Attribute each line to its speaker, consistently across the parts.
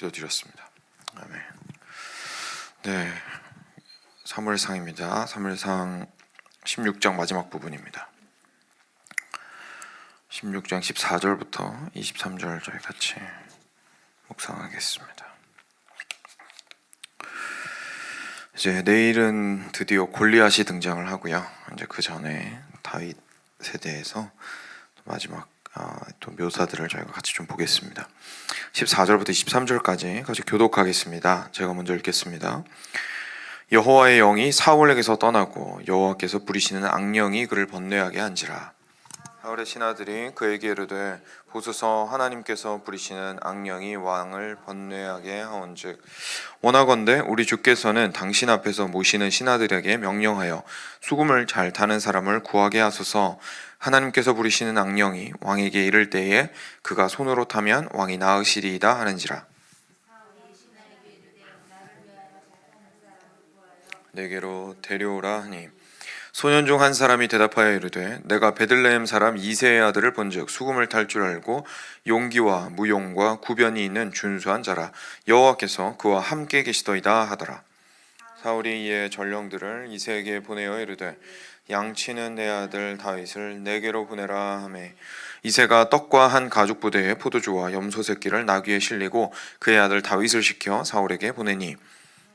Speaker 1: 기도드렸습니다. 아멘. 네, 사무엘상입니다. 사무엘상 16장 마지막 부분입니다. 16장 14절부터 23절 저희 같이 묵상하겠습니다. 이제 내일은 드디어 골리앗이 등장을 하고요. 이제 그 전에 다윗에 대해서 마지막 또 묘사들을 저희가 같이 좀 보겠습니다. 14절부터 23절까지 같이 교독하겠습니다. 제가 먼저 읽겠습니다. 여호와의 영이 사울에게서 떠나고 여호와께서 부리시는 악령이 그를 번뇌하게 한지라. 사울의 신하들이 그에게 이르되 보소서, 하나님께서 부리시는 악령이 왕을 번뇌하게 하온즉 원하건대 우리 주께서는 당신 앞에서 모시는 신하들에게 명령하여 수금을 잘 타는 사람을 구하게 하소서. 하나님께서 부리시는 악령이 왕에게 이를 때에 그가 손으로 타면 왕이 나으시리이다 하는지라. 내게로 데려오라 하니 소년 중 한 사람이 대답하여 이르되 내가 베들레헴 사람 이새의 아들을 본즉 수금을 탈 줄 알고 용기와 무용과 구변이 있는 준수한 자라. 여호와께서 그와 함께 계시더이다 하더라. 사울이 이에 전령들을 이새에게 보내어 이르되 양치는 내 아들 다윗을 내게로 보내라 하매 이새가 떡과 한 가죽 부대에 포도주와 염소 새끼를 나귀에 실리고 그의 아들 다윗을 시켜 사울에게 보내니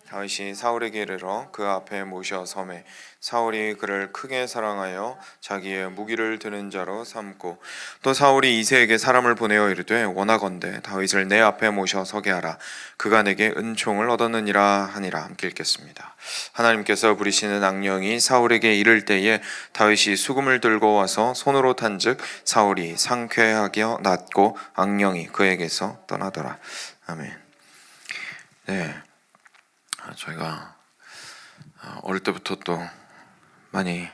Speaker 1: 다윗이 사울에게 이르러 그 앞에 모셔 섬에 사울이 그를 크게 사랑하여 자기의 무기를 드는 자로 삼고 또 사울이 이새에게 사람을 보내어 이르되 원하건대 다윗을 내 앞에 모셔 서게 하라. 그가 내게 은총을 얻었느니라 하니라. 함께 읽겠습니다. 하나님께서 부리시는 악령이 사울에게 이를 때에 다윗이 수금을 들고 와서 손으로 탄즉 사울이 상쾌하게 낫고 악령이 그에게서 떠나더라. 아멘. 네. 저희가 어릴 때부터 또 많이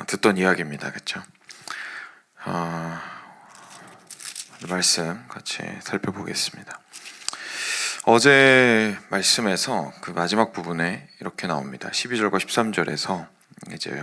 Speaker 1: 듣던 이야기입니다. 그렇죠? 말씀 같이 살펴보겠습니다. 어제 말씀에서 그 마지막 부분에 이렇게 나옵니다. 12절과 13절에서 이제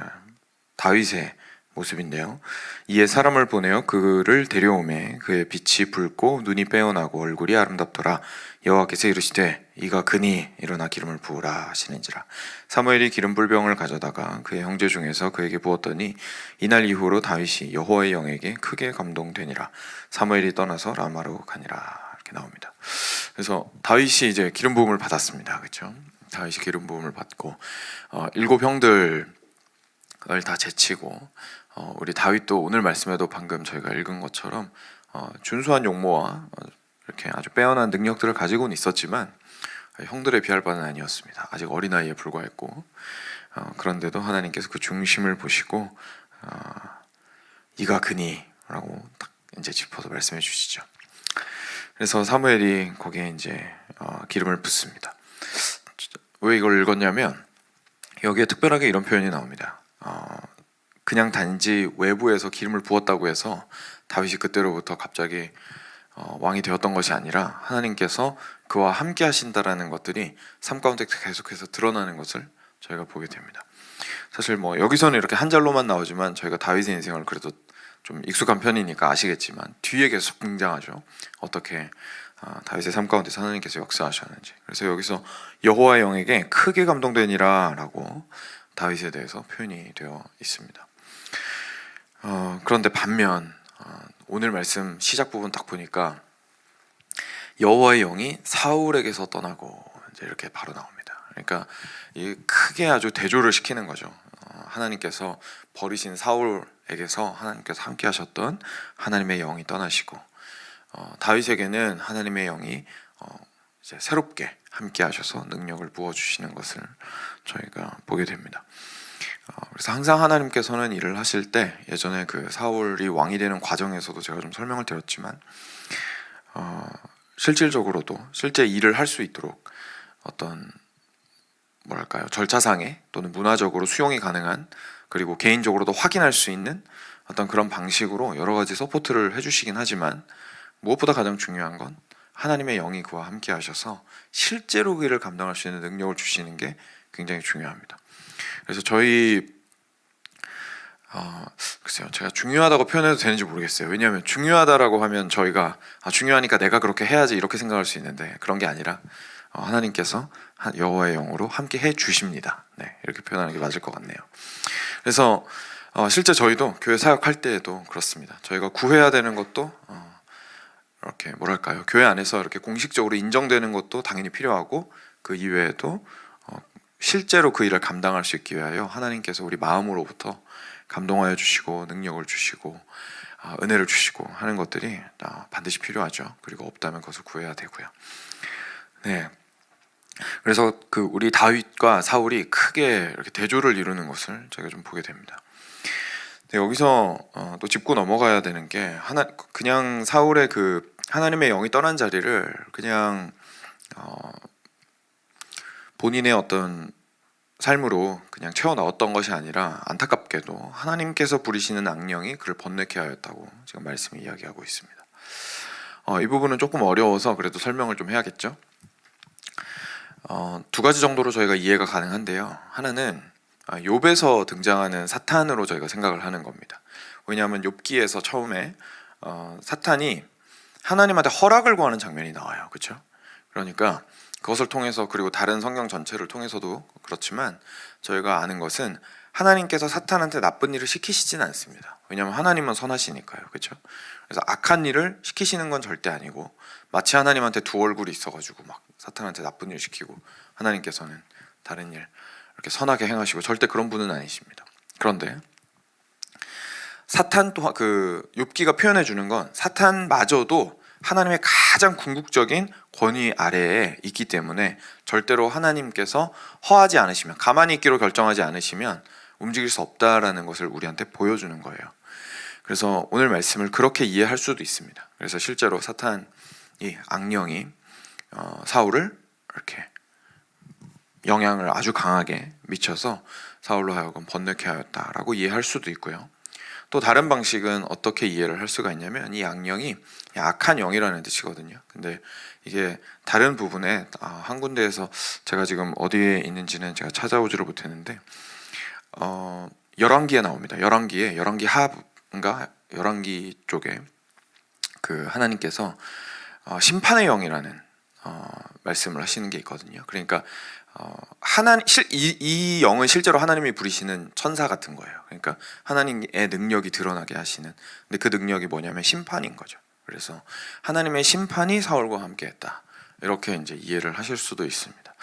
Speaker 1: 다윗의 모습인데요. 이에 사람을 보내어 그를 데려오매 그의 빛이 붉고 눈이 빼어나고 얼굴이 아름답더라. 여호와께서 이르시되 이가 그니 일어나 기름을 부으라 하시는지라. 사무엘이 기름 불병을 가져다가 그의 형제 중에서 그에게 부었더니 이날 이후로 다윗이 여호와의 영에게 크게 감동되니라. 사무엘이 떠나서 라마로 가니라. 이렇게 나옵니다. 그래서 다윗이 이제 기름 부음을 받았습니다. 그렇죠? 다윗이 기름 부음을 받고 7 형들을 다 제치고 우리 다윗도 오늘 말씀에도 방금 저희가 읽은 것처럼 준수한 용모와 이렇게 아주 빼어난 능력들을 가지고는 있었지만 형들에 비할 바는 아니었습니다. 아직 어린아이에 불과했고 그런데도 하나님께서 그 중심을 보시고 이가 그니 라고 딱 이제 짚어서 말씀해 주시죠. 그래서 사무엘이 거기에 이제 기름을 붓습니다. 왜 이걸 읽었냐면 여기에 특별하게 이런 표현이 나옵니다. 그냥 단지 외부에서 기름을 부었다고 해서 다윗이 그때로부터 갑자기 왕이 되었던 것이 아니라 하나님께서 그와 함께 하신다라는 것들이 삶 가운데 계속해서 드러나는 것을 저희가 보게 됩니다. 사실 뭐 여기서는 이렇게 한 절로만 나오지만 저희가 다윗의 인생을 그래도 좀 익숙한 편이니까 아시겠지만 뒤에 계속 등장하죠. 어떻게 다윗의 삶 가운데서 하나님께서 역사하셨는지. 그래서 여기서 여호와의 영에게 크게 감동되니라 라고 다윗에 대해서 표현이 되어 있습니다. 그런데 반면 오늘 말씀 시작 부분 딱 보니까 여호와의 영이 사울에게서 떠나고 이제 이렇게 바로 나옵니다. 그러니까 이 크게 아주 대조를 시키는 거죠. 하나님께서 버리신 사울에게서 하나님께서 함께 하셨던 하나님의 영이 떠나시고 다윗에게는 하나님의 영이 이제 새롭게 함께 하셔서 능력을 부어주시는 것을 저희가 보게 됩니다. 그래서 항상 하나님께서는 일을 하실 때 예전에 그 사울이 왕이 되는 과정에서도 제가 좀 설명을 드렸지만 실질적으로도 실제 일을 할 수 있도록 어떤 뭐랄까요 절차상에 또는 문화적으로 수용이 가능한 그리고 개인적으로도 확인할 수 있는 어떤 그런 방식으로 여러 가지 서포트를 해주시긴 하지만 무엇보다 가장 중요한 건 하나님의 영이 그와 함께 하셔서 실제로 그 일을 감당할 수 있는 능력을 주시는 게 굉장히 중요합니다. 그래서 저희 글쎄요, 제가 중요하다고 표현해도 되는지 모르겠어요. 왜냐하면 중요하다라고 하면 저희가 중요하니까 내가 그렇게 해야지 이렇게 생각할 수 있는데, 그런 게 아니라 하나님께서 여호와의 영으로 함께 해 주십니다. 네, 이렇게 표현하는 게 맞을 것 같네요. 그래서 실제 저희도 교회 사역할 때에도 그렇습니다. 저희가 구해야 되는 것도 이렇게 뭐랄까요, 교회 안에서 이렇게 공식적으로 인정되는 것도 당연히 필요하고, 그 이외에도 실제로 그 일을 감당할 수 있기 위하여 하나님께서 우리 마음으로부터 감동하여 주시고 능력을 주시고 은혜를 주시고 하는 것들이 반드시 필요하죠. 그리고 없다면 그것을 구해야 되고요. 네. 그래서 그 우리 다윗과 사울이 크게 이렇게 대조를 이루는 것을 제가 좀 보게 됩니다. 네, 여기서 또 짚고 넘어가야 되는 게, 그냥 사울의 그 하나님의 영이 떠난 자리를 그냥 본인의 어떤 삶으로 그냥 채워 넣었던 것이 아니라, 안타깝게도 하나님께서 부리시는 악령이 그를 번뇌케 하였다고 지금 말씀이 이야기하고 있습니다. 이 부분은 조금 어려워서 그래도 설명을 좀 해야겠죠. 두 가지 정도로 저희가 이해가 가능한데요. 하나는 욥에서 등장하는 사탄으로 저희가 생각을 하는 겁니다. 왜냐하면 욥기에서 처음에 사탄이 하나님한테 허락을 구하는 장면이 나와요. 그렇죠? 그러니까 그것을 통해서, 그리고 다른 성경 전체를 통해서도 그렇지만 저희가 아는 것은 하나님께서 사탄한테 나쁜 일을 시키시지는 않습니다. 왜냐하면 하나님은 선하시니까요. 그렇죠? 그래서 악한 일을 시키시는 건 절대 아니고, 마치 하나님한테 두 얼굴이 있어가지고 막 사탄한테 나쁜 일 시키고 하나님께서는 다른 일 이렇게 선하게 행하시고, 절대 그런 분은 아니십니다. 그런데 사탄 또한, 그 욥기가 표현해 주는 건 사탄마저도 하나님의 가장 궁극적인 권위 아래에 있기 때문에 절대로 하나님께서 허하지 않으시면, 가만히 있기로 결정하지 않으시면 움직일 수 없다라는 것을 우리한테 보여주는 거예요. 그래서 오늘 말씀을 그렇게 이해할 수도 있습니다. 그래서 실제로 사탄이, 악령이 사울을 이렇게 영향을 아주 강하게 미쳐서 사울로 하여금 번뇌케 하였다라고 이해할 수도 있고요. 또 다른 방식은 어떻게 이해를 할 수가 있냐면, 이 악령이 악한 영이라는 뜻이거든요. 근데 이게 다른 부분에 한 군데에서, 제가 지금 어디에 있는지는 제가 찾아오지를 못했는데 열왕기에 나옵니다. 열왕기 하인가 열왕기 쪽에 그 하나님께서 심판의 영이라는 말씀을 하시는 게 있거든요. 그러니까 이 영은 실제로 하나님이 부리시는 천사 같은 거예요. 그러니까 하나님의 능력이 드러나게 하시는, 근데 그 능력이 뭐냐면 심판인 거죠. 그래서 하나님의 심판이 사울과 함께했다, 이렇게 이제 이해를 하실 수도 있습니다.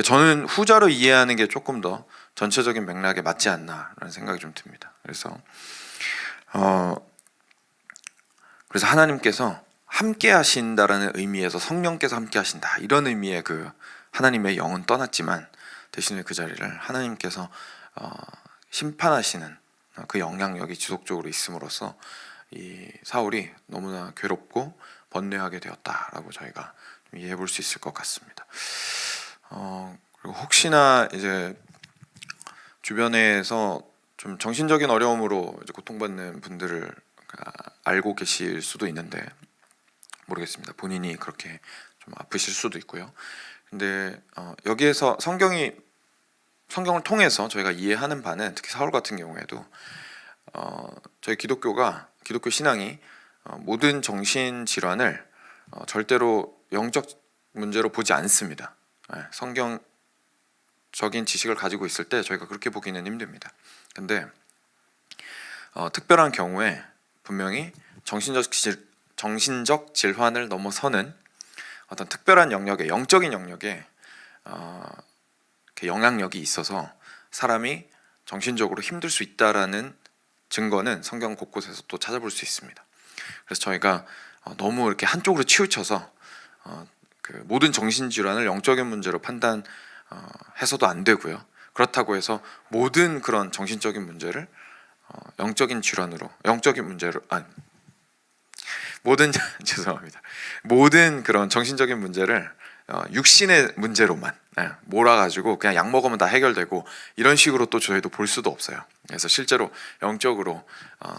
Speaker 1: 저는 후자로 이해하는 게 조금 더 전체적인 맥락에 맞지 않나라는 생각이 좀 듭니다. 그래서 하나님께서 함께 하신다라는 의미에서 성령께서 함께 하신다, 이런 의미의 그 하나님의 영은 떠났지만, 대신에 그 자리를 하나님께서 심판하시는 그 영향력이 지속적으로 있음으로써 이 사울이 너무나 괴롭고 번뇌하게 되었다라고 저희가 이해해 볼 수 있을 것 같습니다. 그리고 혹시나 이제 주변에서 좀 정신적인 어려움으로 이제 고통받는 분들을 알고 계실 수도 있는데 모르겠습니다. 본인이 그렇게 좀 아프실 수도 있고요. 근데 여기에서 성경을 통해서 저희가 이해하는 바는, 특히 사울 같은 경우에도 저희 기독교 신앙이 모든 정신 질환을 절대로 영적 문제로 보지 않습니다. 성경적인 지식을 가지고 있을 때 저희가 그렇게 보기는 힘듭니다. 근데 특별한 경우에 분명히 정신적 질환을 넘어서는 어떤 특별한 영역에, 영적인 영역에 영향력이 있어서 사람이 정신적으로 힘들 수 있다라는 증거는 성경 곳곳에서 또 찾아볼 수 있습니다. 그래서 저희가 너무 이렇게 한쪽으로 치우쳐서 그 모든 정신질환을 영적인 문제로 판단해서도 안 되고요. 그렇다고 해서 모든 그런 정신적인 문제를 영적인 질환으로, 죄송합니다. 모든 그런 정신적인 문제를 육신의 문제로만 몰아가지고 그냥 약 먹으면 다 해결되고, 이런 식으로 또 저희도 볼 수도 없어요. 그래서 실제로 영적으로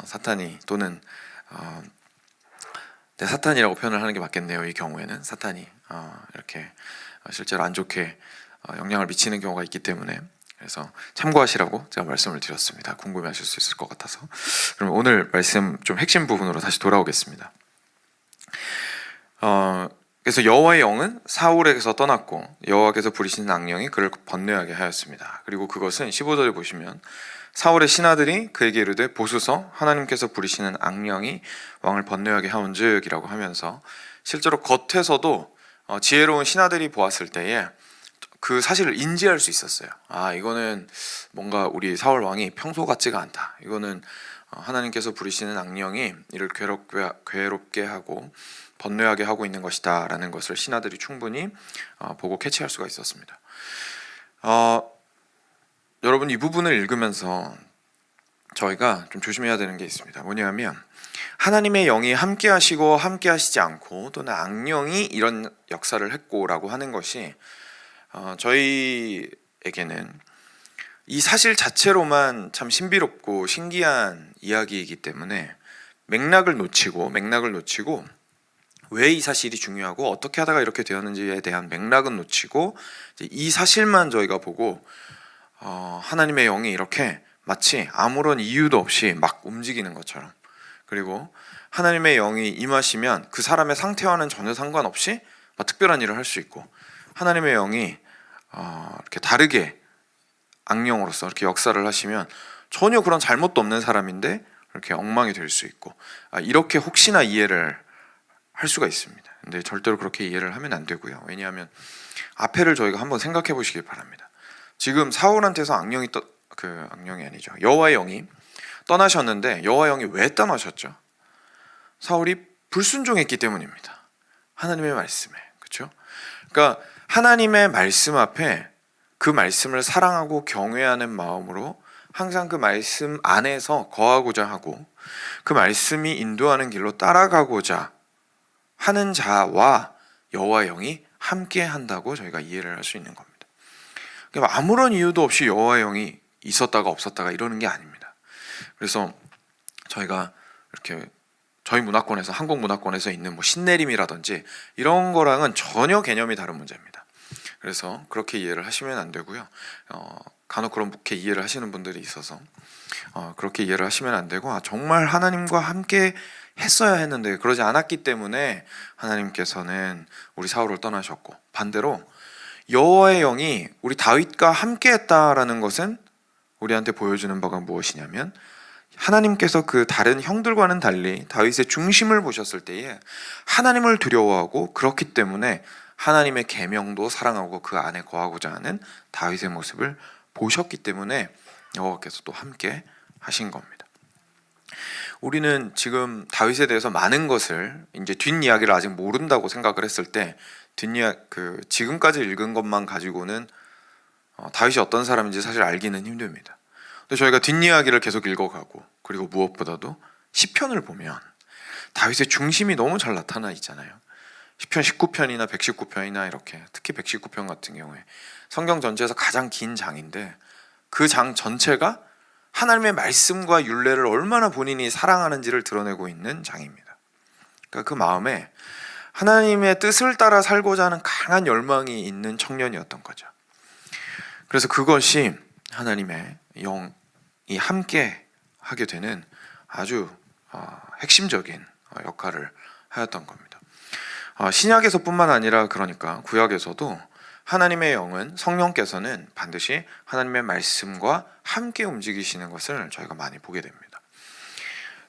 Speaker 1: 사탄이, 또는 사탄이라고 표현을 하는 게 맞겠네요. 이 경우에는 사탄이 이렇게 실제로 안 좋게 영향을 미치는 경우가 있기 때문에, 그래서 참고하시라고 제가 말씀을 드렸습니다. 궁금해하실 수 있을 것 같아서. 그럼 오늘 말씀 좀 핵심 부분으로 다시 돌아오겠습니다. 그래서 여호와의 영은 사울에게서 떠났고 여호와께서 부리시는 악령이 그를 번뇌하게 하였습니다. 그리고 그것은 15절에 보시면 사울의 신하들이 그에게 이르되 보소서 하나님께서 부리시는 악령이 왕을 번뇌하게 하온즉이라고 하면서 실제로 겉에서도 지혜로운 신하들이 보았을 때에 그 사실을 인지할 수 있었어요. 아, 이거는 뭔가 우리 사울 왕이 평소 같지가 않다. 이거는 하나님께서 부리시는 악령이 이를 괴롭게 하고 번뇌하게 하고 있는 것이다 라는 것을 신하들이 충분히 보고 캐치할 수가 있었습니다. 여러분, 이 부분을 읽으면서 저희가 좀 조심해야 되는 게 있습니다. 뭐냐면 하나님의 영이 함께 하시고 함께 하시지 않고 또는 악령이 이런 역사를 했고 라고 하는 것이 저희에게는 이 사실 자체로만 참 신비롭고 신기한 이야기이기 때문에 맥락을 놓치고 왜 이 사실이 중요하고 어떻게 하다가 이렇게 되었는지에 대한 맥락은 놓치고 이 사실만 저희가 보고 하나님의 영이 이렇게 마치 아무런 이유도 없이 막 움직이는 것처럼, 그리고 하나님의 영이 임하시면 그 사람의 상태와는 전혀 상관없이 특별한 일을 할 수 있고, 하나님의 영이 이렇게 다르게 악령으로서 이렇게 역사를 하시면 전혀 그런 잘못도 없는 사람인데 이렇게 엉망이 될 수 있고, 이렇게 혹시나 이해를 할 수가 있습니다. 근데 절대로 그렇게 이해를 하면 안 되고요. 왜냐하면 앞에를 저희가 한번 생각해 보시길 바랍니다. 지금 사울한테서 악령이 아니죠. 여호와의 영이 떠나셨는데 여호와의 영이 왜 떠나셨죠? 사울이 불순종했기 때문입니다. 하나님의 말씀에. 그렇죠? 그러니까 하나님의 말씀 앞에 그 말씀을 사랑하고 경외하는 마음으로 항상 그 말씀 안에서 거하고자 하고 그 말씀이 인도하는 길로 따라가고자 하는 자와 여호와의 영이 함께 한다고 저희가 이해를 할 수 있는 겁니다. 그러니까 아무런 이유도 없이 여호와의 영이 있었다가 없었다가 이러는 게 아닙니다. 그래서 저희가 이렇게 저희 문화권에서, 한국 문화권에서 있는 신내림이라든지 이런 거랑은 전혀 개념이 다른 문제입니다. 그래서 그렇게 이해를 하시면 안 되고요. 간혹 그렇게 이해를 하시는 분들이 있어서 그렇게 이해를 하시면 안 되고, 정말 하나님과 함께 했어야 했는데 그러지 않았기 때문에 하나님께서는 우리 사울을 떠나셨고, 반대로 여호와의 영이 우리 다윗과 함께 했다라는 것은 우리한테 보여주는 바가 무엇이냐면, 하나님께서 그 다른 형들과는 달리 다윗의 중심을 보셨을 때에 하나님을 두려워하고, 그렇기 때문에 하나님의 계명도 사랑하고 그 안에 거하고자 하는 다윗의 모습을 보셨기 때문에 여호와께서 또 함께 하신 겁니다. 우리는 지금 다윗에 대해서 많은 것을 이제 뒷이야기를 아직 모른다고 생각을 했을 때 지금까지 읽은 것만 가지고는 다윗이 어떤 사람인지 사실 알기는 힘듭니다. 근데 저희가 뒷이야기를 계속 읽어가고, 그리고 무엇보다도 시편을 보면 다윗의 중심이 너무 잘 나타나 있잖아요. 시편 19편이나 119편이나 이렇게, 특히 119편 같은 경우에 성경 전체에서 가장 긴 장인데 그 장 전체가 하나님의 말씀과 율례를 얼마나 본인이 사랑하는지를 드러내고 있는 장입니다. 그러니까 그 마음에 하나님의 뜻을 따라 살고자 하는 강한 열망이 있는 청년이었던 거죠. 그래서 그것이 하나님의 영이 함께 하게 되는 아주 핵심적인 역할을 하였던 겁니다. 신약에서뿐만 아니라, 그러니까 구약에서도 하나님의 영은, 성령께서는 반드시 하나님의 말씀과 함께 움직이시는 것을 저희가 많이 보게 됩니다.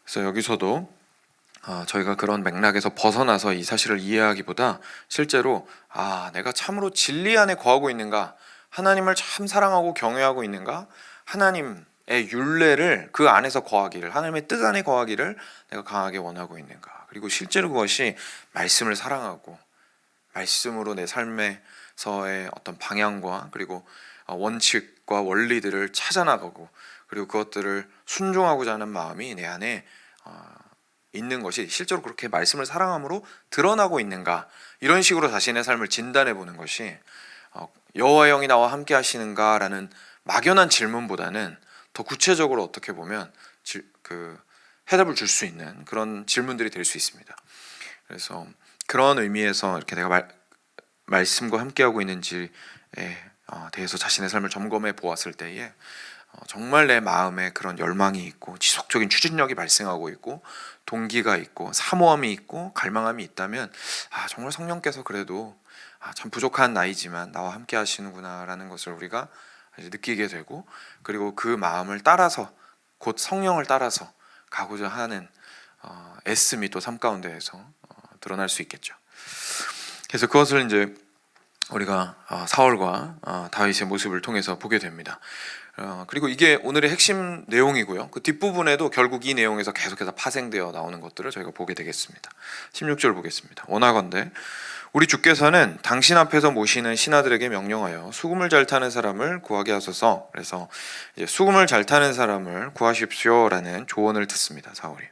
Speaker 1: 그래서 여기서도 저희가 그런 맥락에서 벗어나서 이 사실을 이해하기보다 실제로 내가 참으로 진리 안에 거하고 있는가, 하나님을 참 사랑하고 경외하고 있는가, 하나님의 율례를 그 안에서 거하기를, 하나님의 뜻 안에 거하기를 내가 강하게 원하고 있는가, 그리고 실제로 그것이 말씀을 사랑하고 말씀으로 내 삶에서의 어떤 방향과 그리고 원칙과 원리들을 찾아나가고, 그리고 그것들을 순종하고자 하는 마음이 내 안에 있는 것이 실제로 그렇게 말씀을 사랑함으로 드러나고 있는가, 이런 식으로 자신의 삶을 진단해 보는 것이 여호와의 영이 나와 함께 하시는가라는 막연한 질문보다는 더 구체적으로 어떻게 보면 해답을 줄 수 있는 그런 질문들이 될 수 있습니다. 그래서 그런 의미에서 이렇게 내가 말씀과 함께하고 있는지에 대해서 자신의 삶을 점검해 보았을 때에 정말 내 마음에 그런 열망이 있고 지속적인 추진력이 발생하고 있고 동기가 있고 사모함이 있고 갈망함이 있다면 정말 성령께서 그래도 참 부족한 나이지만 나와 함께 하시는구나라는 것을 우리가 이제 느끼게 되고, 그리고 그 마음을 따라서 곧 성령을 따라서 가고자 하는 애씀이 또 삶 가운데에서 드러날 수 있겠죠. 그래서 그것을 이제 우리가 사울과 다윗의 모습을 통해서 보게 됩니다. 그리고 이게 오늘의 핵심 내용이고요. 그 뒷부분에도 결국 이 내용에서 계속해서 파생되어 나오는 것들을 저희가 보게 되겠습니다. 16절 보겠습니다. 원하건대 우리 주께서는 당신 앞에서 모시는 신하들에게 명령하여 수금을 잘 타는 사람을 구하게 하소서. 그래서 이제 수금을 잘 타는 사람을 구하십시오라는 조언을 듣습니다, 사울이.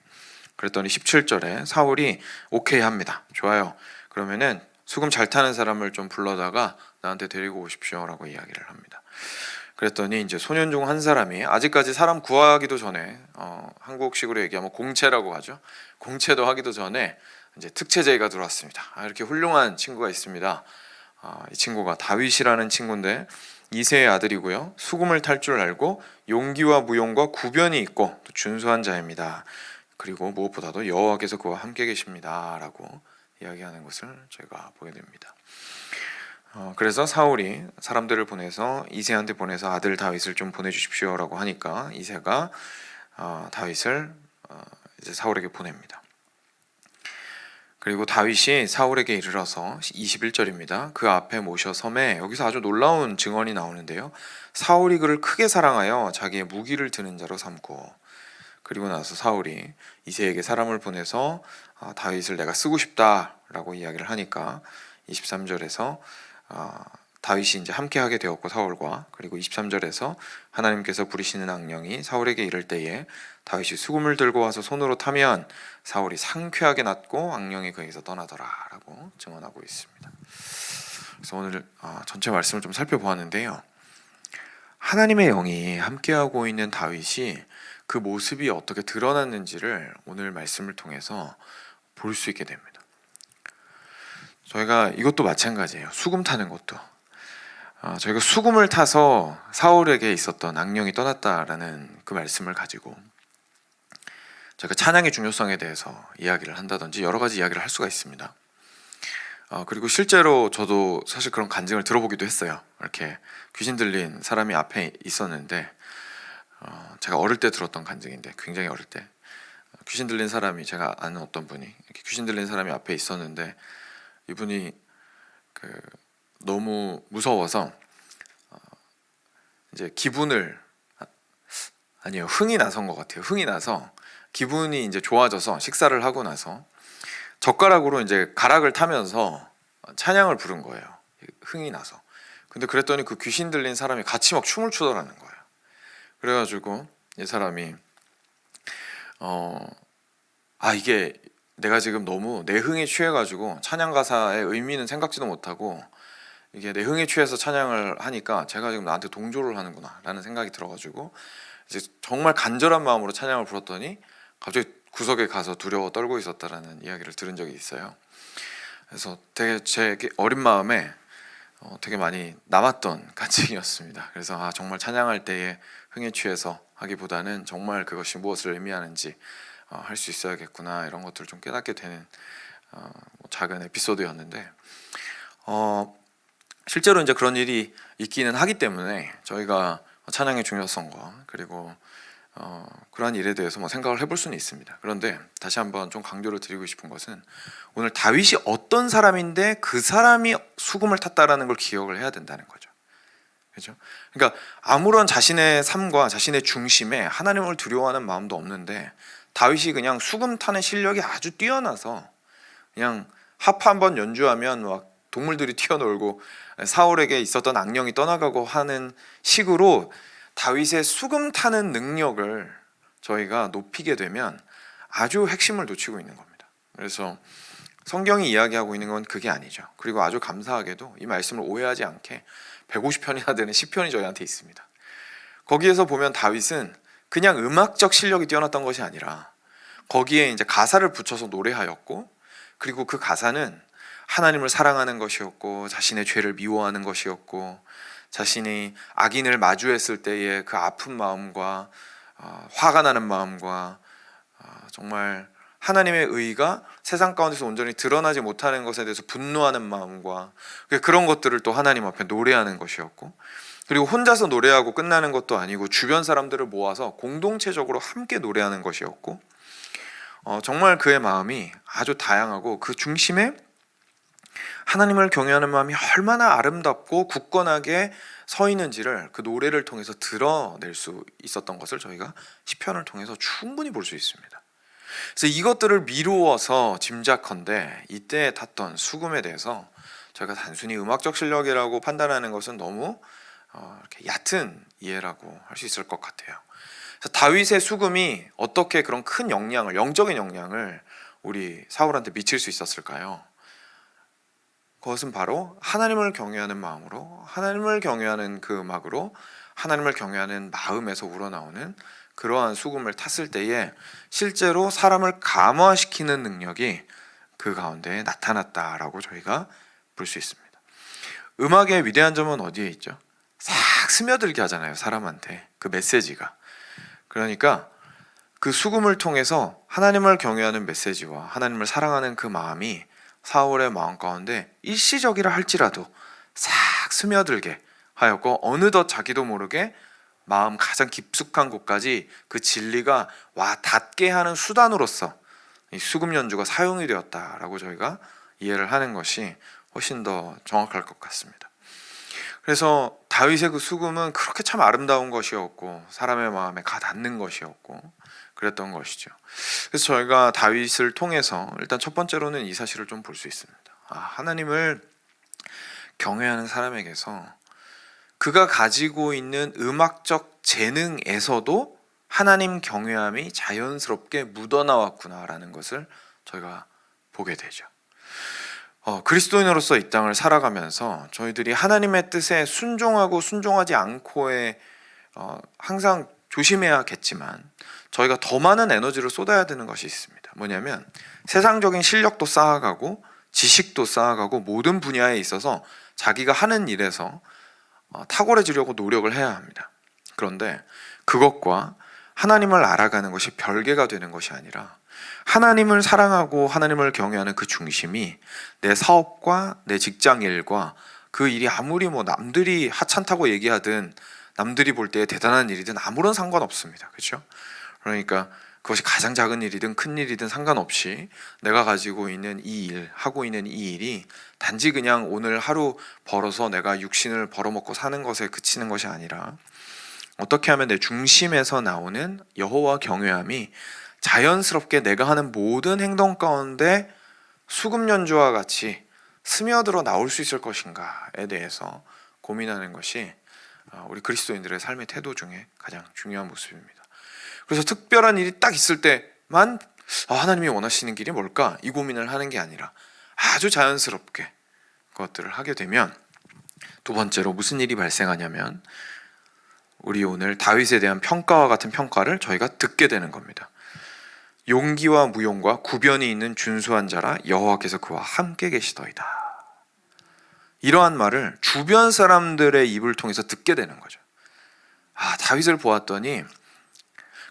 Speaker 1: 그랬더니 17절에 사울이 오케이 합니다. 좋아요. 그러면은 수금 잘 타는 사람을 좀 불러다가 나한테 데리고 오십시오라고 이야기를 합니다. 그랬더니 이제 소년 중 한 사람이, 아직까지 사람 구하기도 전에 한국식으로 얘기하면 공채라고 하죠. 공채도 하기도 전에 이제 특채제의가 들어왔습니다. 이렇게 훌륭한 친구가 있습니다. 이 친구가 다윗이라는 친구인데 이새의 아들이고요. 수금을 탈 줄 알고 용기와 무용과 구변이 있고 또 준수한 자입니다. 그리고 무엇보다도 여호와께서 그와 함께 계십니다라고 이야기하는 것을 저희가 보게 됩니다. 그래서 사울이 사람들을 보내서 이새한테 보내서 아들 다윗을 좀 보내주십시오라고 하니까 이새가 다윗을 이제 사울에게 보냅니다. 그리고 다윗이 사울에게 이르러서 21절입니다. 그 앞에 모셔 섬에, 여기서 아주 놀라운 증언이 나오는데요. 사울이 그를 크게 사랑하여 자기의 무기를 드는 자로 삼고, 그리고 나서 사울이 이새에게 사람을 보내서 다윗을 내가 쓰고 싶다라고 이야기를 하니까 23절에서 다윗이 이제 함께하게 되었고 사울과, 그리고 23절에서 하나님께서 부리시는 악령이 사울에게 이를 때에 다윗이 수금을 들고 와서 손으로 타면 사울이 상쾌하게 낫고 악령이 그에게서 떠나더라라고 증언하고 있습니다. 그래서 오늘 전체 말씀을 좀 살펴보았는데요. 하나님의 영이 함께하고 있는 다윗이 그 모습이 어떻게 드러났는지를 오늘 말씀을 통해서 볼 수 있게 됩니다. 저희가 이것도 마찬가지예요. 수금 타는 것도 저희가 수금을 타서 사울에게 있었던 악령이 떠났다라는 그 말씀을 가지고 저희가 찬양의 중요성에 대해서 이야기를 한다든지 여러 가지 이야기를 할 수가 있습니다. 그리고 실제로 저도 사실 그런 간증을 들어보기도 했어요. 이렇게 귀신 들린 사람이 앞에 있었는데 제가 어릴 때 들었던 간증인데, 굉장히 어릴 때 귀신 들린 사람이, 제가 아는 어떤 분이 이렇게 귀신 들린 사람이 앞에 있었는데 이분이 너무 무서워서 이제 흥이 나선 것 같아요. 흥이 나서 기분이 이제 좋아져서 식사를 하고 나서 젓가락으로 이제 가락을 타면서 찬양을 부른 거예요. 흥이 나서. 근데 그랬더니 그 귀신 들린 사람이 같이 막 춤을 추더라는 거예요. 그래가지고 이 사람이 이게 내가 지금 너무 내 흥에 취해가지고 찬양 가사의 의미는 생각지도 못하고 이게 내 흥에 취해서 찬양을 하니까 제가 지금 나한테 동조를 하는구나 라는 생각이 들어가지고 이제 정말 간절한 마음으로 찬양을 불렀더니 갑자기 구석에 가서 두려워 떨고 있었다라는 이야기를 들은 적이 있어요. 그래서 되게 제 어린 마음에 되게 많이 남았던 간증이었습니다. 그래서 정말 찬양할 때에 흥에 취해서 하기보다는 정말 그것이 무엇을 의미하는지 할 수 있어야겠구나, 이런 것들을 좀 깨닫게 되는 작은 에피소드였는데 실제로 이제 그런 일이 있기는 하기 때문에 저희가 찬양의 중요성과 그리고 그러한 일에 대해서 생각을 해볼 수는 있습니다. 그런데 다시 한번 좀 강조를 드리고 싶은 것은 오늘 다윗이 어떤 사람인데 그 사람이 수금을 탔다라는 걸 기억을 해야 된다는 거죠. 그렇죠? 그러니까 아무런 자신의 삶과 자신의 중심에 하나님을 두려워하는 마음도 없는데 다윗이 그냥 수금 타는 실력이 아주 뛰어나서 그냥 하프 한번 연주하면 막 동물들이 튀어놀고 사울에게 있었던 악령이 떠나가고 하는 식으로 다윗의 수금 타는 능력을 저희가 높이게 되면 아주 핵심을 놓치고 있는 겁니다. 그래서 성경이 이야기하고 있는 건 그게 아니죠. 그리고 아주 감사하게도 이 말씀을 오해하지 않게 150편이나 되는 시편이 저희한테 있습니다. 거기에서 보면 다윗은 그냥 음악적 실력이 뛰어났던 것이 아니라 거기에 이제 가사를 붙여서 노래하였고, 그리고 그 가사는 하나님을 사랑하는 것이었고 자신의 죄를 미워하는 것이었고 자신이 악인을 마주했을 때의 그 아픈 마음과 화가 나는 마음과 정말 하나님의 의가 세상 가운데서 온전히 드러나지 못하는 것에 대해서 분노하는 마음과 그런 것들을 또 하나님 앞에 노래하는 것이었고, 그리고 혼자서 노래하고 끝나는 것도 아니고 주변 사람들을 모아서 공동체적으로 함께 노래하는 것이었고, 정말 그의 마음이 아주 다양하고 그 중심에 하나님을 경외하는 마음이 얼마나 아름답고 굳건하게 서 있는지를 그 노래를 통해서 드러낼 수 있었던 것을 저희가 시편을 통해서 충분히 볼 수 있습니다. 그래서 이것들을 미루어서 짐작컨대 이때 탔던 수금에 대해서 저희가 단순히 음악적 실력이라고 판단하는 것은 너무 이렇게 얕은 이해라고 할 수 있을 것 같아요. 그래서 다윗의 수금이 어떻게 그런 큰 영향을, 영적인 영향을 우리 사울한테 미칠 수 있었을까요? 그것은 바로 하나님을 경외하는 마음으로, 하나님을 경외하는 그 음악으로, 하나님을 경외하는 마음에서 우러나오는 그러한 수금을 탔을 때에 실제로 사람을 감화시키는 능력이 그 가운데 나타났다라고 저희가 볼 수 있습니다. 음악의 위대한 점은 어디에 있죠? 싹 스며들게 하잖아요, 사람한테 그 메시지가. 그러니까 그 수금을 통해서 하나님을 경외하는 메시지와 하나님을 사랑하는 그 마음이 사울의 마음 가운데 일시적이라 할지라도 싹 스며들게 하였고, 어느덧 자기도 모르게 마음 가장 깊숙한 곳까지 그 진리가 와 닿게 하는 수단으로서 이 수금 연주가 사용이 되었다라고 저희가 이해를 하는 것이 훨씬 더 정확할 것 같습니다. 그래서 다윗의 그 수금은 그렇게 참 아름다운 것이었고 사람의 마음에 가 닿는 것이었고 그랬던 것이죠. 그래서 저희가 다윗을 통해서 일단 첫 번째로는 이 사실을 좀 볼 수 있습니다. 하나님을 경외하는 사람에게서 그가 가지고 있는 음악적 재능에서도 하나님 경외함이 자연스럽게 묻어나왔구나라는 것을 저희가 보게 되죠. 그리스도인으로서 이 땅을 살아가면서 저희들이 하나님의 뜻에 순종하고 순종하지 않고에 항상 조심해야겠지만 저희가 더 많은 에너지를 쏟아야 되는 것이 있습니다. 뭐냐면 세상적인 실력도 쌓아가고 지식도 쌓아가고 모든 분야에 있어서 자기가 하는 일에서 탁월해지려고 노력을 해야 합니다. 그런데 그것과 하나님을 알아가는 것이 별개가 되는 것이 아니라 하나님을 사랑하고 하나님을 경외하는 그 중심이 내 사업과 내 직장 일과 그 일이 아무리 남들이 하찮다고 얘기하든 남들이 볼 때 대단한 일이든 아무런 상관없습니다. 그렇죠? 그러니까 그것이 가장 작은 일이든 큰 일이든 상관없이 내가 가지고 있는 이 일, 하고 있는 이 일이 단지 그냥 오늘 하루 벌어서 내가 육신을 벌어먹고 사는 것에 그치는 것이 아니라 어떻게 하면 내 중심에서 나오는 여호와 경외함이 자연스럽게 내가 하는 모든 행동 가운데 수금 연주와 같이 스며들어 나올 수 있을 것인가에 대해서 고민하는 것이 우리 그리스도인들의 삶의 태도 중에 가장 중요한 모습입니다. 그래서 특별한 일이 딱 있을 때만 하나님이 원하시는 길이 뭘까? 이 고민을 하는 게 아니라 아주 자연스럽게 그것들을 하게 되면, 두 번째로 무슨 일이 발생하냐면 우리 오늘 다윗에 대한 평가와 같은 평가를 저희가 듣게 되는 겁니다. 용기와 무용과 구변이 있는 준수한 자라 여호와께서 그와 함께 계시더이다. 이러한 말을 주변 사람들의 입을 통해서 듣게 되는 거죠. 다윗을 보았더니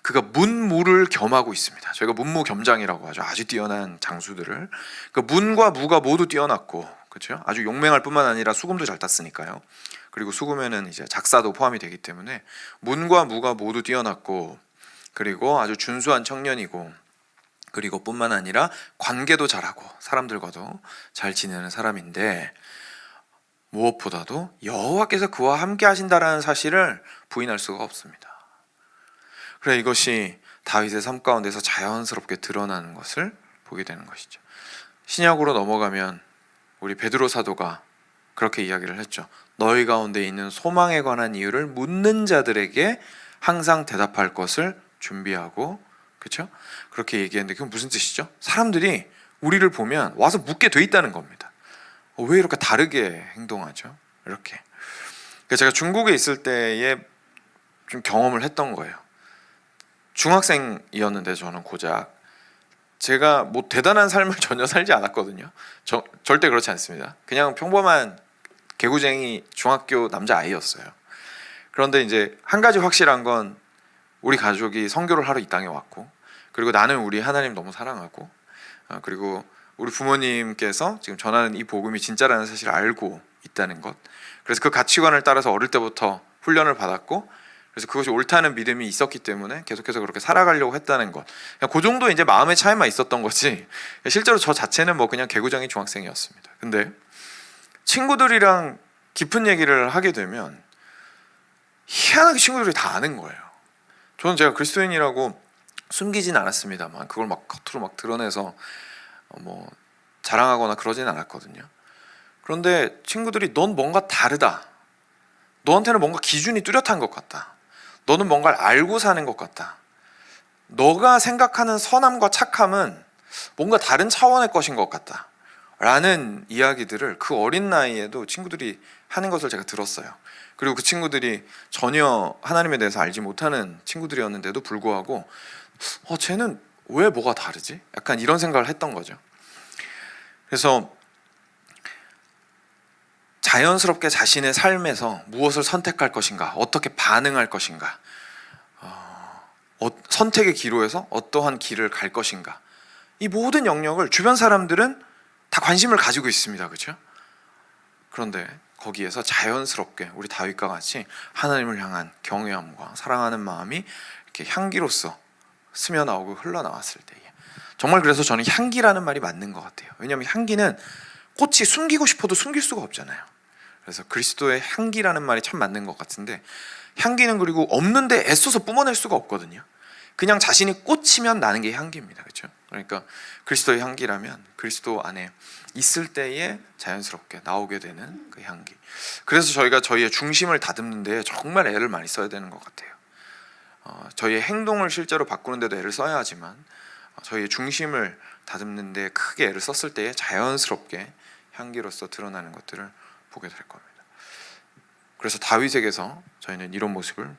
Speaker 1: 그가 문무를 겸하고 있습니다. 저희가 문무겸장이라고 하죠. 아주 뛰어난 장수들을. 그 문과 무가 모두 뛰어났고, 그렇죠? 아주 용맹할 뿐만 아니라 수금도 잘 탔으니까요. 그리고 수금에는 이제 작사도 포함이 되기 때문에 문과 무가 모두 뛰어났고, 그리고 아주 준수한 청년이고, 그리고 뿐만 아니라 관계도 잘하고 사람들과도 잘 지내는 사람인데, 무엇보다도 여호와께서 그와 함께 하신다라는 사실을 부인할 수가 없습니다. 그래, 이것이 다윗의 삶 가운데서 자연스럽게 드러나는 것을 보게 되는 것이죠. 신약으로 넘어가면 우리 베드로 사도가 그렇게 이야기를 했죠. 너희 가운데 있는 소망에 관한 이유를 묻는 자들에게 항상 대답할 것을 준비하고, 그렇죠? 그렇게 얘기했는데 그건 무슨 뜻이죠? 사람들이 우리를 보면 와서 묻게 돼 있다는 겁니다. 왜 이렇게 다르게 행동하죠? 이렇게. 제가 중국에 있을 때에 좀 경험을 했던 거예요. 중학생이었는데 저는 고작 제가 대단한 삶을 전혀 살지 않았거든요. 절대 그렇지 않습니다. 그냥 평범한 개구쟁이 중학교 남자 아이였어요. 그런데 이제 한 가지 확실한 건 우리 가족이 선교를 하러 이 땅에 왔고, 그리고 나는 우리 하나님 너무 사랑하고, 그리고 우리 부모님께서 지금 전하는 이 복음이 진짜라는 사실을 알고 있다는 것. 그래서 그 가치관을 따라서 어릴 때부터 훈련을 받았고, 그래서 그것이 옳다는 믿음이 있었기 때문에 계속해서 그렇게 살아가려고 했다는 것. 그냥 그 정도 이제 마음의 차이만 있었던 거지. 실제로 저 자체는 뭐 그냥 개구쟁이 중학생이었습니다. 근데 친구들이랑 깊은 얘기를 하게 되면 희한하게 친구들이 다 아는 거예요. 저는 제가 그리스도인이라고 숨기진 않았습니다만 그걸 막 겉으로 막 드러내서 뭐 자랑하거나 그러진 않았거든요. 그런데 친구들이 넌 뭔가 다르다. 너한테는 뭔가 기준이 뚜렷한 것 같다. 너는 뭔가를 알고 사는 것 같다. 너가 생각하는 선함과 착함은 뭔가 다른 차원의 것인 것 같다. 라는 이야기들을 그 어린 나이에도 친구들이 하는 것을 제가 들었어요. 그리고 그 친구들이 전혀 하나님에 대해서 알지 못하는 친구들이었는데도 불구하고 쟤는 왜 뭐가 다르지? 약간 이런 생각을 했던 거죠. 그래서 자연스럽게 자신의 삶에서 무엇을 선택할 것인가, 어떻게 반응할 것인가, 선택의 기로에서 어떠한 길을 갈 것인가, 이 모든 영역을 주변 사람들은 다 관심을 가지고 있습니다. 그렇죠? 그런데 거기에서 자연스럽게 우리 다윗과 같이 하나님을 향한 경외함과 사랑하는 마음이 이렇게 향기로서 스며나오고 흘러나왔을 때에, 정말 그래서 저는 향기라는 말이 맞는 것 같아요. 왜냐하면 향기는 꽃이 숨기고 싶어도 숨길 수가 없잖아요. 그래서 그리스도의 향기라는 말이 참 맞는 것 같은데, 향기는 그리고 없는데 애써서 뿜어낼 수가 없거든요. 그냥 자신이 꽂히면 나는 게 향기입니다. 그렇죠? 그러니까 그리스도의 향기라면 그리스도 안에 있을 때에 자연스럽게 나오게 되는 그 향기. 그래서 저희가 저희의 중심을 다듬는 데 정말 애를 많이 써야 되는 것 같아요. 저희의 행동을 실제로 바꾸는 데도 애를 써야 하지만 저희의 중심을 다듬는 데 크게 애를 썼을 때에 자연스럽게 향기로서 드러나는 것들을 보게 될 겁니다. 그래서 다윗에게서 저희는 이런 모습을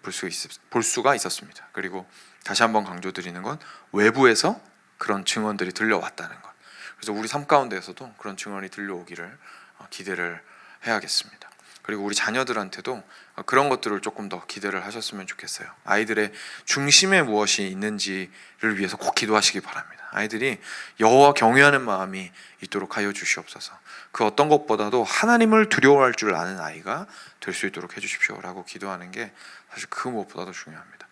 Speaker 1: 볼 수가 있었습니다. 그리고 다시 한번 강조드리는 건 외부에서 그런 증언들이 들려왔다는 것. 그래서 우리 삶 가운데에서도 그런 증언이 들려오기를 기대를 해야겠습니다. 그리고 우리 자녀들한테도 그런 것들을 조금 더 기대를 하셨으면 좋겠어요. 아이들의 중심에 무엇이 있는지를 위해서 꼭 기도하시기 바랍니다. 아이들이 여호와 경외하는 마음이 있도록 하여 주시옵소서. 그 어떤 것보다도 하나님을 두려워할 줄 아는 아이가 될 수 있도록 해주십시오라고 기도하는 게 사실 그 무엇보다도 중요합니다.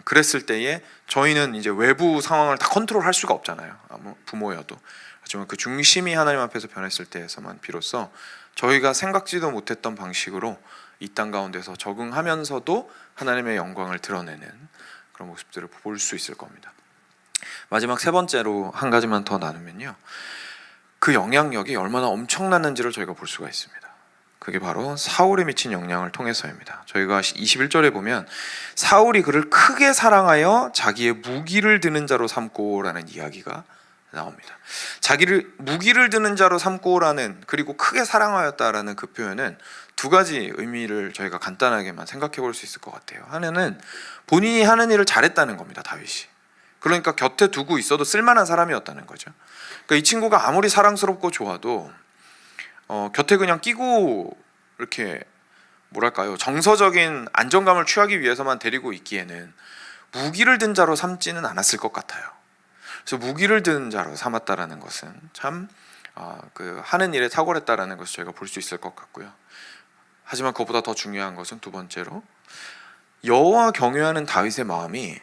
Speaker 1: 그랬을 때에 저희는 이제 외부 상황을 다 컨트롤할 수가 없잖아요. 부모여도. 하지만 그 중심이 하나님 앞에서 변했을 때에서만 비로소 저희가 생각지도 못했던 방식으로 이 땅 가운데서 적응하면서도 하나님의 영광을 드러내는 그런 모습들을 볼 수 있을 겁니다. 마지막 세 번째로 한 가지만 더 나누면요, 그 영향력이 얼마나 엄청났는지를 저희가 볼 수가 있습니다. 그게 바로 사울에 미친 영향을 통해서입니다. 저희가 21절에 보면 사울이 그를 크게 사랑하여 자기의 무기를 드는 자로 삼고라는 이야기가 나옵니다. 자기를 무기를 드는 자로 삼고라는, 그리고 크게 사랑하였다라는 그 표현은 두 가지 의미를 저희가 간단하게만 생각해 볼 수 있을 것 같아요. 하나는 본인이 하는 일을 잘했다는 겁니다. 다윗이. 그러니까 곁에 두고 있어도 쓸만한 사람이었다는 거죠. 그러니까 이 친구가 아무리 사랑스럽고 좋아도 곁에 그냥 끼고 이렇게 뭐랄까요, 정서적인 안정감을 취하기 위해서만 데리고 있기에는 무기를 든 자로 삼지는 않았을 것 같아요. 그래서 무기를 든 자로 삼았다라는 것은 참 그 하는 일에 탁월했다라는 것을 저희가 볼 수 있을 것 같고요. 하지만 그것보다 더 중요한 것은 두 번째로, 여호와 경외하는 다윗의 마음이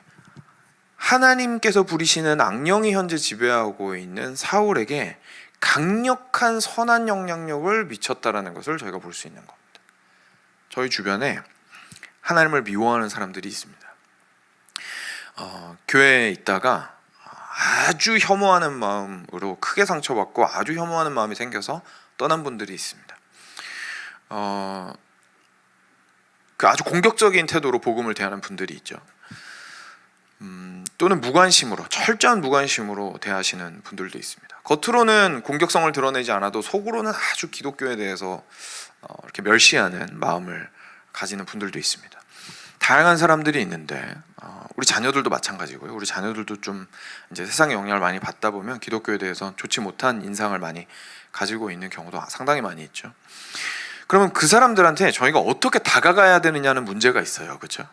Speaker 1: 하나님께서 부리시는 악령이 현재 지배하고 있는 사울에게 강력한 선한 영향력을 미쳤다라는 것을 저희가 볼 수 있는 겁니다. 저희 주변에 하나님을 미워하는 사람들이 있습니다. 교회에 있다가 아주 혐오하는 마음으로 크게 상처받고 아주 혐오하는 마음이 생겨서 떠난 분들이 있습니다. 그 아주 공격적인 태도로 복음을 대하는 분들이 있죠. 또는 무관심으로, 철저한 무관심으로 대하시는 분들도 있습니다. 겉으로는 공격성을 드러내지 않아도 속으로는 아주 기독교에 대해서 이렇게 멸시하는 마음을 가지는 분들도 있습니다. 다양한 사람들이 있는데 우리 자녀들도 마찬가지고요. 우리 자녀들도 좀 이제 세상의 영향을 많이 받다 보면 기독교에 대해서 좋지 못한 인상을 많이 가지고 있는 경우도 상당히 많이 있죠. 그러면 그 사람들한테 저희가 어떻게 다가가야 되느냐는 문제가 있어요. 그렇죠?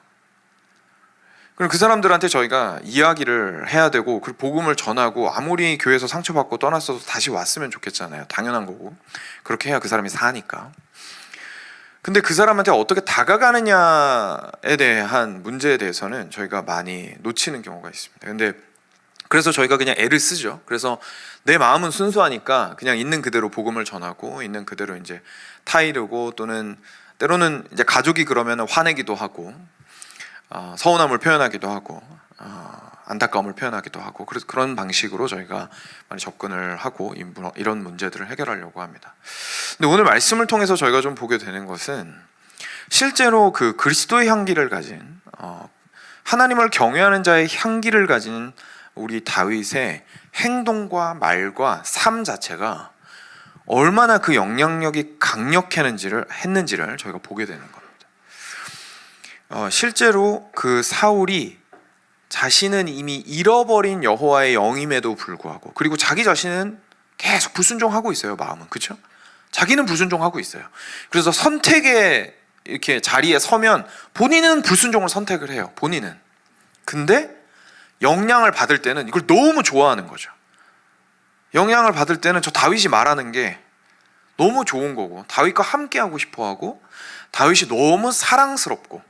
Speaker 1: 그럼 그 사람들한테 저희가 이야기를 해야 되고 그 복음을 전하고, 아무리 교회에서 상처받고 떠났어도 다시 왔으면 좋겠잖아요. 당연한 거고. 그렇게 해야 그 사람이 사니까. 근데 그 사람한테 어떻게 다가가느냐에 대한 문제에 대해서는 저희가 많이 놓치는 경우가 있습니다. 근데 그래서 저희가 그냥 애를 쓰죠. 그래서 내 마음은 순수하니까 그냥 있는 그대로 복음을 전하고, 있는 그대로 이제 타이르고, 또는 때로는 이제 가족이 그러면 화내기도 하고, 서운함을 표현하기도 하고, 안타까움을 표현하기도 하고, 그래서 그런 방식으로 저희가 많이 접근을 하고 이런 문제들을 해결하려고 합니다. 근데 오늘 말씀을 통해서 저희가 좀 보게 되는 것은, 실제로 그 그리스도의 향기를 가진, 하나님을 경외하는 자의 향기를 가진 우리 다윗의 행동과 말과 삶 자체가 얼마나 그 영향력이 강력했는지를 저희가 보게 되는 겁니다. 실제로 그 사울이 자신은 이미 잃어버린 여호와의 영임에도 불구하고, 그리고 자기 자신은 계속 불순종하고 있어요. 마음은, 그렇죠? 자기는 불순종하고 있어요. 그래서 선택의 이렇게 자리에 서면 본인은 불순종을 선택을 해요. 본인은. 근데 영향을 받을 때는 이걸 너무 좋아하는 거죠. 영향을 받을 때는 저 다윗이 말하는 게 너무 좋은 거고, 다윗과 함께 하고 싶어 하고, 다윗이 너무 사랑스럽고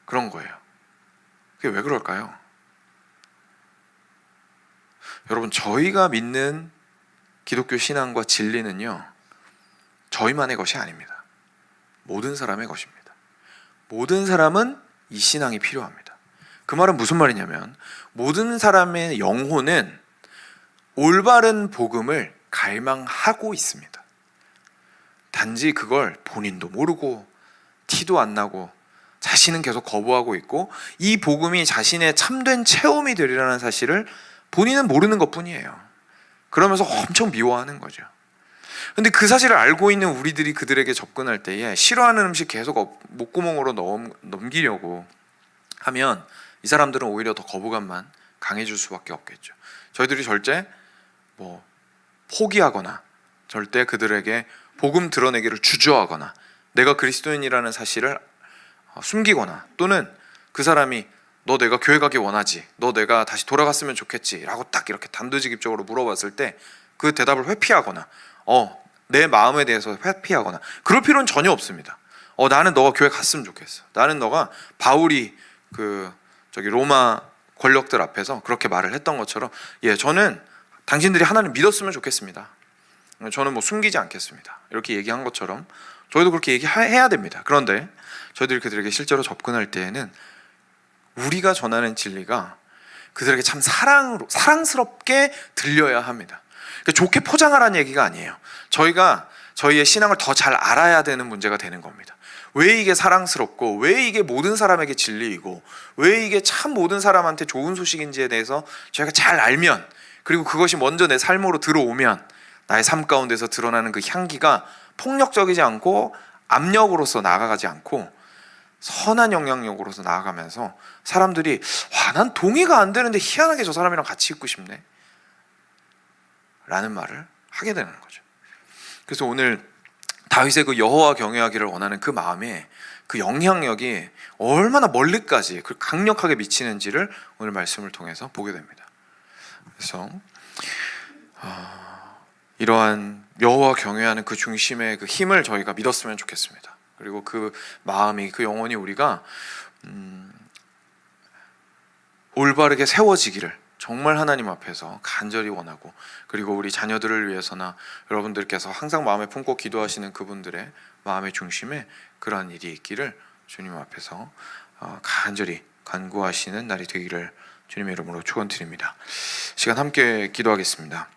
Speaker 1: 그런 거예요. 그게 왜 그럴까요? 여러분, 저희가 믿는 기독교 신앙과 진리는요, 저희만의 것이 아닙니다. 모든 사람의 것입니다. 모든 사람은 이 신앙이 필요합니다. 그 말은 무슨 말이냐면, 모든 사람의 영혼은 올바른 복음을 갈망하고 있습니다. 단지 그걸 본인도 모르고 티도 안 나고 자신은 계속 거부하고 있고, 이 복음이 자신의 참된 체험이 되리라는 사실을 본인은 모르는 것뿐이에요. 그러면서 엄청 미워하는 거죠. 근데 그 사실을 알고 있는 우리들이 그들에게 접근할 때에 싫어하는 음식 계속 목구멍으로 넘기려고 하면 이 사람들은 오히려 더 거부감만 강해질 수밖에 없겠죠. 저희들이 절대 포기하거나, 절대 그들에게 복음 드러내기를 주저하거나, 내가 그리스도인이라는 사실을 숨기거나, 또는 그 사람이 너 내가 교회 가기 원하지, 너 내가 다시 돌아갔으면 좋겠지 라고 딱 이렇게 단도직입적으로 물어봤을 때 그 대답을 회피하거나, 내 마음에 대해서 회피하거나 그럴 필요는 전혀 없습니다. 나는 너가 교회 갔으면 좋겠어. 나는 너가 바울이 로마 권력들 앞에서 그렇게 말을 했던 것처럼, 저는 당신들이 하나님 믿었으면 좋겠습니다. 저는 숨기지 않겠습니다. 이렇게 얘기한 것처럼 저희도 그렇게 얘기해야 됩니다. 그런데 저희들이 그들에게 실제로 접근할 때에는 우리가 전하는 진리가 그들에게 참 사랑스럽게 들려야 합니다. 그러니까 좋게 포장하라는 얘기가 아니에요. 저희가 저희의 신앙을 더 잘 알아야 되는 문제가 되는 겁니다. 왜 이게 사랑스럽고, 왜 이게 모든 사람에게 진리이고, 왜 이게 참 모든 사람한테 좋은 소식인지에 대해서 저희가 잘 알면, 그리고 그것이 먼저 내 삶으로 들어오면 나의 삶 가운데서 드러나는 그 향기가 폭력적이지 않고 압력으로서 나아가지 않고 선한 영향력으로서 나아가면서 사람들이 난 동의가 안 되는데 희한하게 저 사람이랑 같이 있고 싶네 라는 말을 하게 되는 거죠. 그래서 오늘 다윗의 그 여호와 경외하기를 원하는 그 마음에 그 영향력이 얼마나 멀리까지 그 강력하게 미치는지를 오늘 말씀을 통해서 보게 됩니다. 그래서 이러한 여호와 경외하는 그 중심의 그 힘을 저희가 믿었으면 좋겠습니다. 그리고 그 마음이, 그 영혼이 우리가 올바르게 세워지기를 정말 하나님 앞에서 간절히 원하고, 그리고 우리 자녀들을 위해서나 여러분들께서 항상 마음에 품고 기도하시는 그분들의 마음의 중심에 그러한 일이 있기를 주님 앞에서 간절히 간구하시는 날이 되기를 주님의 이름으로 축원드립니다. 시간 함께 기도하겠습니다.